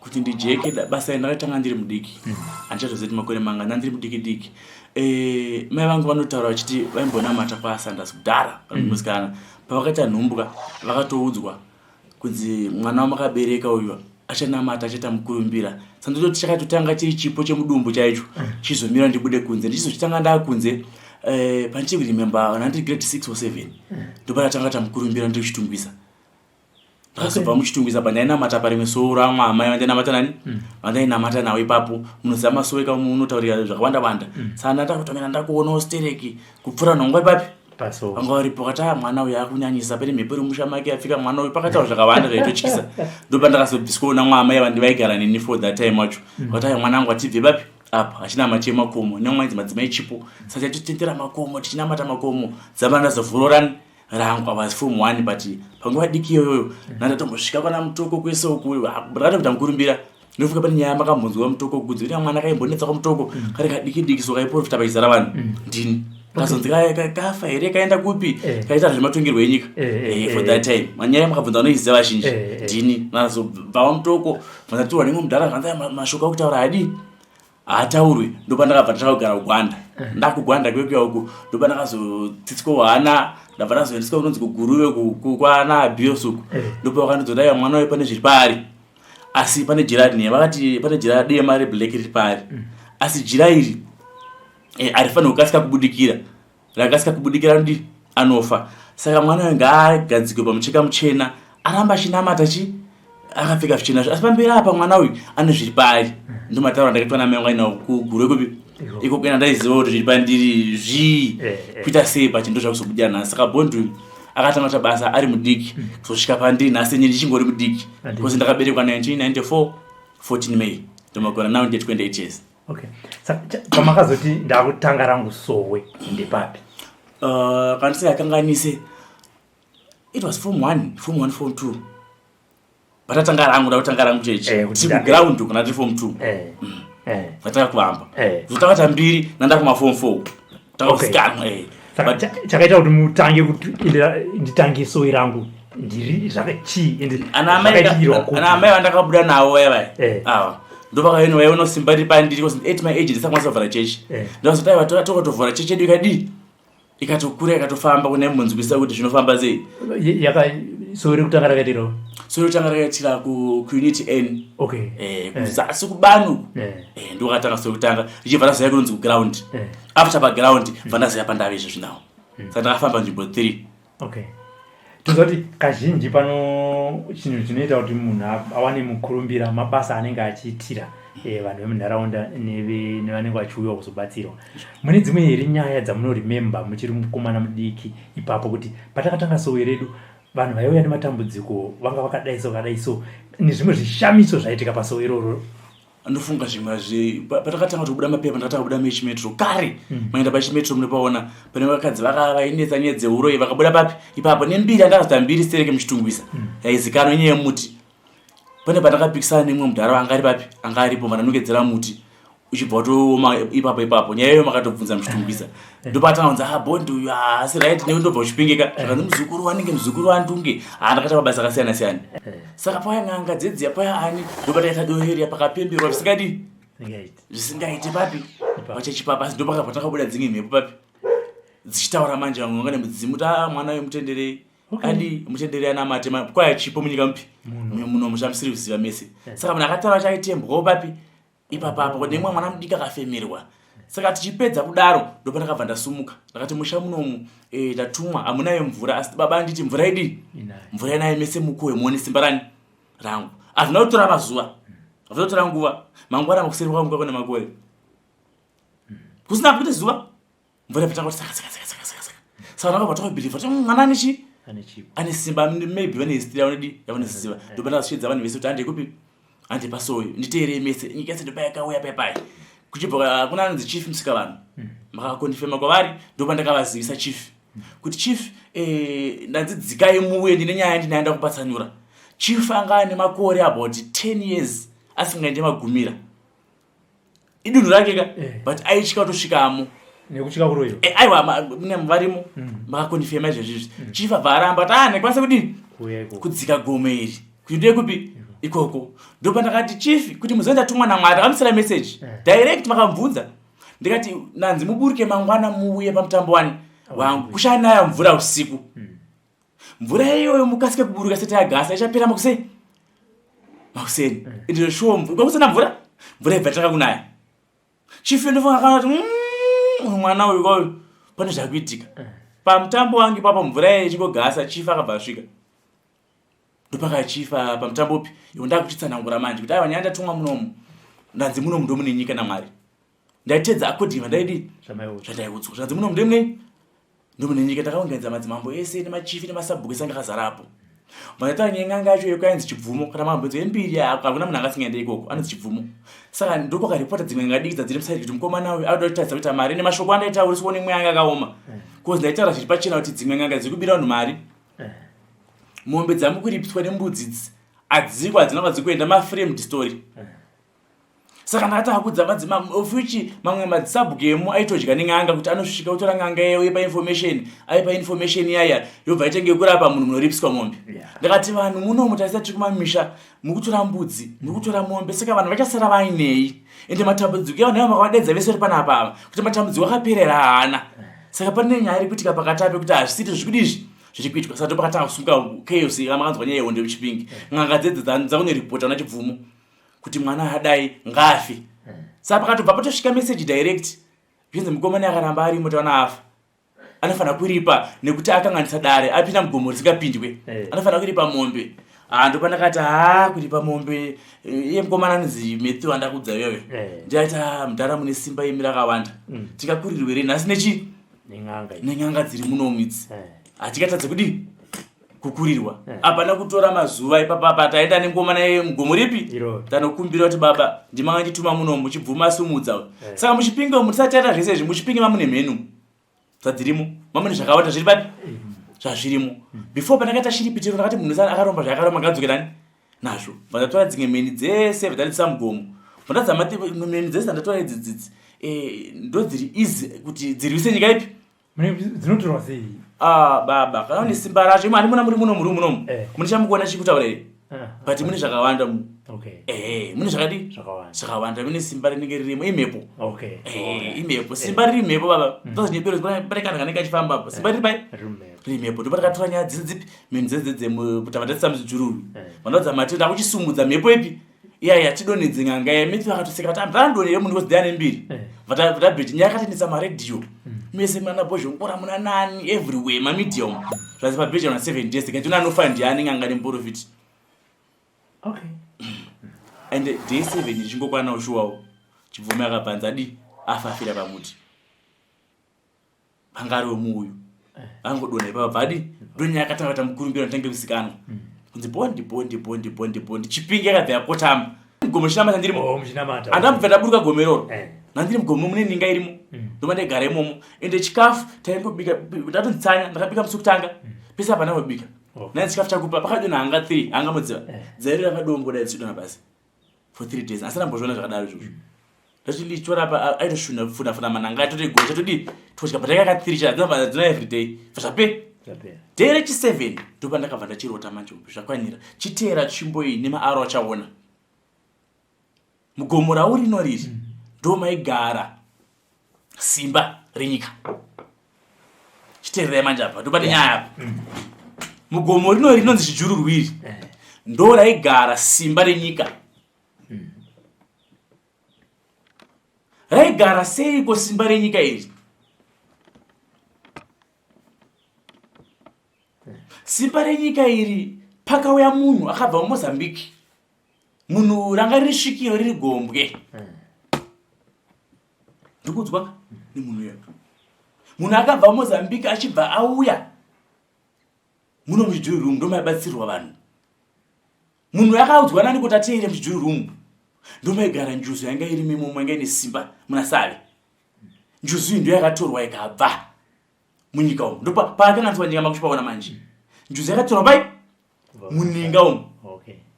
kuti ndijeke basa ndakatanga ndiri mudiki andichazozeti makore manga ndandiri mudiki diki mai vangu vanotaura vachiti vaimbonamata kwaSanders kudhara musikana pavakaita nhumbwa vakatoudzwa kunzi mwana wamakabereka uyu achanamata achaita mukurumbira sandototi chakatotanga chiri chipo chemudumbu chaicho chizomira ndibude kunze ndichizochitanga ndakunze pandichi remember nandiri grade 6 or 7 ndopatatanga tamukurumbira ndiri kuchitungwisa ndakazobva muchitungwisa pandainamata parimwe soro ramwamai vandainamata nani vandainamata nawo ipapo munozama soro ika munotaurira zvakawanda wanda saka ndandakutomera ndakuonawo stereki kupfuura nhongwa ipapi vanga varipo kata mwana uyu akunyanyisa pane mhepo iri musha make afika mwana uyu pakataura zvakawanda zvaitotyisa ndopandakazobviswa mwamai vandivaigara neni for that time wacho kata mwana wangu atibve papi apa achina mache makomo nemwaidzi madzimai chipo saka chaitotendera makomo tichinamata makomo dzamba ndazovhurorani rangu was form 1 but panguva diki iyoyo ndatombosvika kana mutoko kwese uku ndakatoita mukurumbira ndofika pane nyaya makambonzwa mutoko kudzi kuti mwana akaimbonetsa kwamutoko kari kadiki diki so kaiprofita paizara vanhu ndini kazonzi kafa here kaenda kupi kaita zvematongerwo enyika for that time manyaya makabvunza vanoiziva vazhinji ndini nazobva mutoko vanzatirwa nemwe mudhara zvanza mashoko akutaura hadi haataurwi ndopandakabva ndakagara kugwanda ndakugwanda kwekuya uku ndopandakazotsitsiko hana ndabva ndazoendeswa kunonzi kuguruve kwana abiosuku ndopa vakandidzodaiwa mwana wayo pane zviri paari asi pane jira rinye vakati pane jira dema reblack riri paari asi jira iri arifanira kukasika kubudikira rakasika kubudikira ndi anofa saka mwana wayo ngaagadzikwe pamucheka muchena aramba achinamata akapfeka zvichena asi pamberi apa mwana uyu ane zviri paari ndomataura ndakaitwa namai vangu aina kugurwe kupi iko kuenda ndaiziva kuti zviri pandiri kuita sei pachindo zvakuzobudira nhasi saka bondu akatanga basa ari mudiki kuzosvika pandiri nhasi nyini ndichingori mudiki because ndakaberekwa 1994 14 May ndomakora now ndine 28 years. Okay, saka pamakazoti ndakutanga rangu sowe ndepapi kana sikakanganise it was form 1 form 2 patatanga rangu ndakutanga rangu chechi ground kana ndi form 2 vataka kuvamba zotakata mbiri nandakuma form 4 takakusikana chakaita kuti mutange kuti nditange sowe rangu ndiri zvakachi ende ana amai vandakabuda nawo vaya ndovakaino vaiona simba riri pandiri at my age ndisakwanisa kuvhara chechi ndazotaiva tokatovhara chechi yedu ikadii ikatokura ikatofamba kune munzwisa kuti zvinofamba sei sowe rekutanga rakaitirawo sowe rekutanga rakaitira kuunity n kuzasi kubanu ndokatanga sowe rekutanga richibva ndazoya kunonzi kuground after paground bva ndazoya pandave izvozvi nawo saka ndakafamba nzvimbo 3. tozoti kazhinji pano chinhu chinoita kuti munhu awane mukurumbira mabasa anenge achiitira vanhu vemunharaunda nevanenge vachiuya kuzobatsirwa. Mune dzimwe here nyaya dzamunoremember muchiri mukomana mudiki ipapo kuti patakatanga sowe redu vanhu vaiuya nematambudziko vanga vakadai so nezvimwe zvishamiso zvaitika pasowe iroro? Ndofunga zvimwe patakatanga kubuda mapepa ndakatanga kubuda mechimetro kare maenda pachimetro munopaona pane vakadzi vakainetsa nyaya dzeuro vakabuda papi ipapo nembiri andakazota mbiri stereke muchitungwisa yaizikanwa nyaya yemuti pane pandakapikisana nemwe mudhara wanga ari papi anga aripo vananongedzera muti uchibva watooma ipapo nyaya iyo makatobvunza muchitungwisa ndopatanga kunza bondi uyu asi right newe ndobva uchipingika zvakanzi muzukuru wanenge muzukuru wandunge ndakata mabasa akasiyana siyana saka paya n'anga dzedziya paya ani ndopataita doreri pakapemberwa zvisingaiti papi pachechipapa asi ndopakabva takabuda dzimwe mhepo papi dzichitaura manje vamwe nemudzimu mwana wemutenderei adi mutenderei anamate kwaya chipo munyika mupi muno mushamusiri kuziva mese saka munhu akataura chaitembwawo papi ipapapo nemwe mwana mudiki akafemerwa saka tichipedza kudaro ndopandakabva ndasumuka ndakati musha munomu ndatumwa hamunayo mvura asi baba nditi mvura idi mvura inayo mese mukuwe muone simba rangu hazvina kutora mazuva hazvina kutora nguva mangwana makuseri kwangu kwakone makore kusina kuita zuva mvura yapetanga kuti saka ndakabva takabhilivha kuti mwana anechi ane simba maybe vane history yavanoziva ndopandakazosvedza vanhu vese kuti hande kupi hande pasowe nditeerei mese nyika yese ndopa yakauya paipai kuchibva kuna anonzi chief musika vanhu makakondifema kwavari ndopandakavazivisa chief kuti chief ndanzidzikai muuye ndine nyaya ndinaenda kupatsanura chief anga ane makore about 10 years asingaende magumira idunhu rakeka but aichika kutosvikamo nekuchika kuroyo aiwa mune varimo makakondifema izvezvizvi chief abva aramba nekwanisa kudini kudzika gome iri kuti ndiye kupi ikoko ndopandakati chief kuti muzoenda tumwa naMwari amusira message direct makamubvunza ndikati nanzi muburuke mangwana muuye pamutambo wani wangu kushanaya mvura usiku mvura iyoyo mukasike kuburuka seti yagasa ichapera makuseni ndiro shomvu kwakusina mvura ibva takakunaya chief ndofunga kana kuti mwana uyu kwayo pane zvakuitika pamutambo wangu papa mvura ichingogasa chief akabva asvika ndopakachifa pamutambo upi iwo ndakuchitsanangura manje kuti aiwa nyaya ndatumwa munomu ndanzi munomu ndo mune nyika naMwari ndaitedza akodhima ndaidi zvandaiudzwa zvanzi munomu ndo mune nyika takaunganidza madzimambo ese nemachifi nemasabhuku ese anga akazarapo mataura nyenganga yacho yekainzi chibvumo kana mambo dzembiri hakuna munhu angasingaenda ikoko anonzi chibvumo saka ndopakaripota dzimwe ngadiki dzadziri musaidi kuti mukomana uyu auda kutaridza kuti mari nemashoko andaitauriswa nemweya anga akaoma kozi ndaitaura zviri pachena kuti dzimwe nganga dziri kubira vanhu mari mombe dzamukuripiswa nembudzi idzi adziko hadzina kwadzikuenda maframed story saka ndakati akudza madzimambo of which mamwe madzisabhuku emo aitodya neng'anga kuti anosvika kutora ng'anga yoipa information aipa information yaya yobva itenge kurapa munhu munoripiswa mombe ndakati vanhu munomu taisa tiri kumamisha mukutora mbudzi mukutora mombe saka vanhu vachasara vainei ende matambudziko evanhu ava makavadedza vese uri panapa kuti matambudziko akaperera haana saka pane nyaya iri kuitika pakati ape kuti hazvisiti zvikudizvi zvichikuitwa saka topakatanga kusunga chaos amakanzwa nyaya yehondo yechipingi ng'anga dzedze dzakunoripota una chibvumo kuti mwana adai ngafi saka pakatobva patosvika message direct zvinzi mukomana akaramba arimo taona afa anofanira kuripa nekuti akanganisa dare apinda mugomo risingapindwe anofanira kuripa mombe ndopandakati kuripa mombe iye mukomana anonzi Matthew andakudza iyoyo ndiyati mudhara mune simba imi rakawanda tikakurirwe rei nhasi nechi neng'anga dziri munomu idzi hatikatadze kudi kukurirwa apana kutora mazuva ipapapa taenda nengomana yemugomo ripi tanokumbira kuti baba ndimanga ndituma munomu muchibvuma sumudza saka muchipingi umu tisati taita zvese izvi muchipingi mamune mhenu dzadzirimo mamune zvakawanda zviri pati zvazvirimo before pandakaita shiripitiro ndakati munhu akaromba zvakaromba ngadzokerani nazvo vandatora dzimwe mheni dzese vadzadisa mugomo vandadzamati mheni dzese ndandatora idzidzidzi ndo dziri easy kuti dzirwise nyika ipi dzinotorwa sei baba kana une simba racho imwe handimuna muri munomu munichamukona chikutaura here but mune zvakawanda mune zvakadi zvakawanda mune simba rinenge ririmo imhepo imhepo simba riri mhepo baba tozvinyepero pane kanhu kanenge kachifambapo simba riri pai riri mhepo ndipo takatora nyaya dzipi mheni dzedzedzemutavatadzisa muzvijururu vandaudza mati ndakuchisumudza mhepo ipi iyaya tidonedze ng'anga yamiti vakatoseka kuti ndandonere munhu kozideya nembiri vatabheti nyaya yakatendesa maredhiyo mese muna bozhongora muna nani everywhere mamedium zvazi pabheja na 7 days tikati unanofa ndiani ng'anga nemprofit and day 7 ichingokwana ushuwawo chibvume akabvanza afafira pamuti pangari wemuuyu angodona ipapa adi ndonyaya yakatanga kuti mukurumbira ntange kusikanwa kunzi bondi chipingi yakabva yakotama mugomo chinamata ndirimo andambva ndaburuka gomeroro nandiri mugomo mune ninga irimo ndoma ndaigara imomo ende chikafu taingobika ndatonzitsanya ndakabika musi kutanga pese apa ndangobika nani chikafu chakupa pakadona hanga 3 hanga mudziva dzairi rakadongo dai dzichidona basi for 3 days asi ndambozviona zvakadaro izvozvo ndati lichorapa aitoshuna funafuna mananga atotoigona chatodi todya pataika 3 chadzina everyday zvape day rechi 7 ndopa ndakabva ndachirota manje zvakwanira chiteera tsvimbo iyi nemaaro achaona mugomo raurino riri ndo maigara simba renyika chiteererai manje apa ndopane nyaya apa mugomo rino rinonzi chijururu iri ndo raigara simba renyika raigara seiko simba renyika iri simba renyika iri pakauya munhu akabva muMozambique munhu ranga riri svikiro riri gombwe ndikudzwa nemunhu uya munhu akabva muMozambique achibva auya muno muchijururu ndo maibatsirwa vanhu munhu akaudzwa nani kuti ateere muchijururu ndo maigara njuzu yanga iri mimomo yanga ine simba muna Sally njuzu iyi ndo yakatorwa ikabva munyika umu ndo paakanganzwa nyika makushipaona manje njuzu yakatorwa pai muninga umu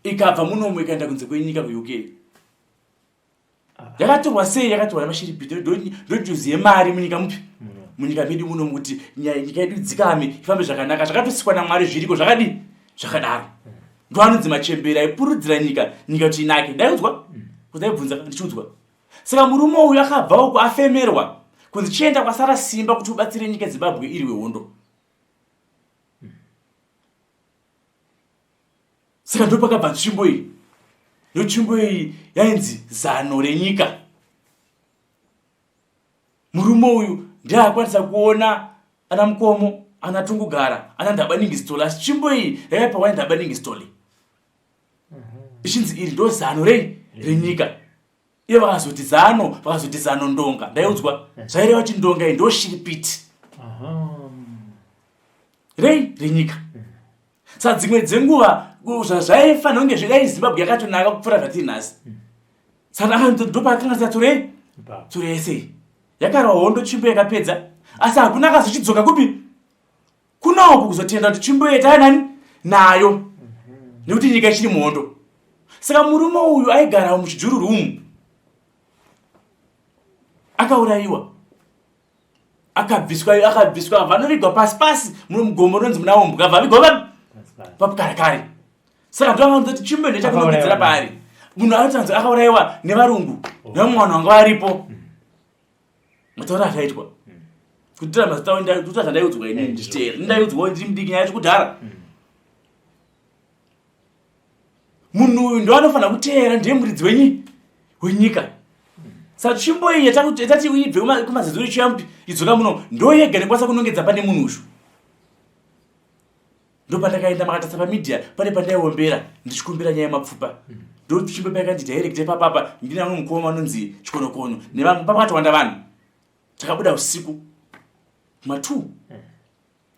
ikabva munomu ikaenda kunze kwenyika kuUK yakatorwa sei yakatorwa namashiripito ndo njuzu yemari munyika mupi munyika medu munomu kuti nyika yedu dzikame ifambe zvakanaka zvakatosikwa naMwari zviriko zvakadi zvakadaro Ndwanudzi machembera ipurudzira nyika kuti inake. Ndaiudzwa? Kudaibvunza ndichiudzwa. Saka murume uyu akabva uko afemerwa kunzi chienda kwasara simba kuti ubatsire nyika Zimbabwe iri wehondo. Saka ndo pakabva nzvimbo iyi. Nzvimbo iyi yainzi zano renyika. Murume uyu ndiye akwanisa kuona ana Mukomo, ana Tungugara, ana Ndabaningistoli. Asi nzvimbo iyi yakaipa wani Ndabaningistoli. Ichinzi iri ndo zano renyika. Iye vakazoti zano ndonga. Ndaiudzwa zvaireva kuti ndonga iyi ndo shiripiti renyika. Saka dzimwe dzenguva zvaifanira kunge zvidai Zimbabwe yakatonaka kupfuura zvatiri nhasi. Saka ndo paakanga ture yese yakarwa hondo tsvimbo yakapedza, asi hakuna akazochidzoka kupi kunauku kuzotenda kuti tsvimbo yeta nani nayo nekuti nyika ichiri muhondo. Saka murume uyu aigara muchijururu umu akaurayiwa, akabviswa vanovigwa pasi mugombo rinonzi munaombwa vavigwa papukarakare. Saka ndoavanzoti tsvimbo ino chakunongedzera paari. Munhu anotanzwa akaurayiwa nevarungu nevamwana vanga varipo. Mataura achaitwa kutira mazita kuti zvandaiudzwa ini nditera ndaiudzwa ndiri mudiki nyaya kudhara. Munhu uyu ndo anofanira kuteera, ndiye muridzi wenyika. Saka tsvimbo iyi yatati uibve kumazedzuri chiyamuti idzoka muno ndo yega nekwanisa kunongedza pane munhu uyu. Ndo pandakaenda makatarisa pamedia pane pandaiombera ndichikumbira nyaya yemapfupa. Ndo tsvimbo paikati director papapa ndina mumwe Mukoma anonzi Chikonokono nevamwe pakatowanda vanhu. Takabuda usiku kuma2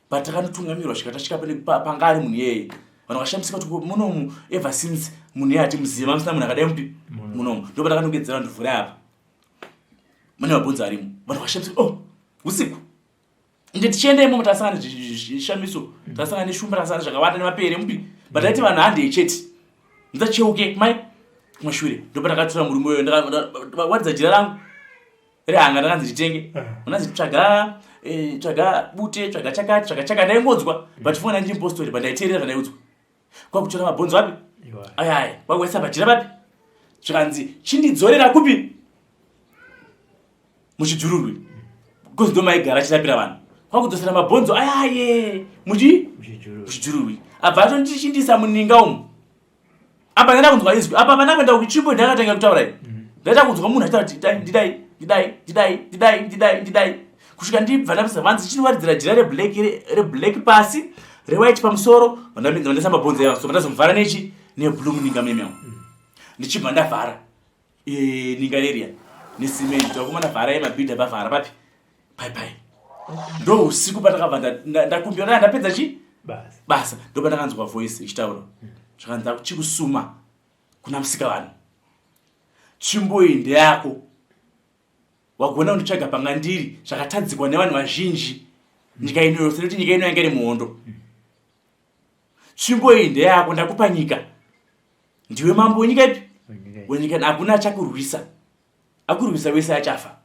patakanotungamirwa tasvika panga ari munhu yeye. Vanhu vakashamisa kuti munomu ever since munhu yeye atimuziva musina munhu akadai mupi munomu. Ndo patakanongedzera ndivhura apa mune mabhonzo arimo. Vanhu vakashamisa usiku ndeti tichiendemo tasangana zvishamiso, tasangana neshumba, tasangana zvakawanda nemapere mupi. Bataiti vanhu handei chete ndacheuke mai kumashure. Ndo patakatora murume uyo ndakawadza jira rangu rehanga ndakanzi nditenge. Unanzi tsvaga bute, tsvaga chakati, ndaingodzwa pachifonera ndiri mpostori pandaiteerera zvandaiudzwa. Kwakutora mabhonzo api ayaya kwakuisa pajira papi zvikanzi chindidzorera kupi muchijururwi because ndo maigara achirapira vanhu. Kwakudzosera mabhonzo ayaye muchijururwi abva atondichindisa muninga umu. Apa ndaenda kunzwa izwi apa pandakuenda kuchimbo ndakatanga kutaura iyi ndaita kunzwa munhu achitaura ndidai kusvika ndibva ndapisa vanzi chinowadzidzira jira reblack pasi rewhite pamusoro. Vandasa mabhonzo aya so vandazomuvhara neblue muninga memeo. Ndichibva ndavhara ninga area nesimenti takuma ndavhara yemabhidha pavhara papi pai. Ndo usiku patakabva ndakumbira ndapedza basa. Ndo pandakanzwa voice ichitaura zvakanzi chikusuma kuna Musikavanhu. Tsvimbo iyi ndeyako, wagona kunditsvaga panga ndiri zvakatadzikwa nevanhu vazhinji nyika ino yose nekuti nyika ino yanga iri muhondo. Tsvimbo iyi ndeyako, ndakupa nyika, ndiwe mambo wenyika ipi wenyika. Hakuna achakurwisa, akurwisa wese achafa.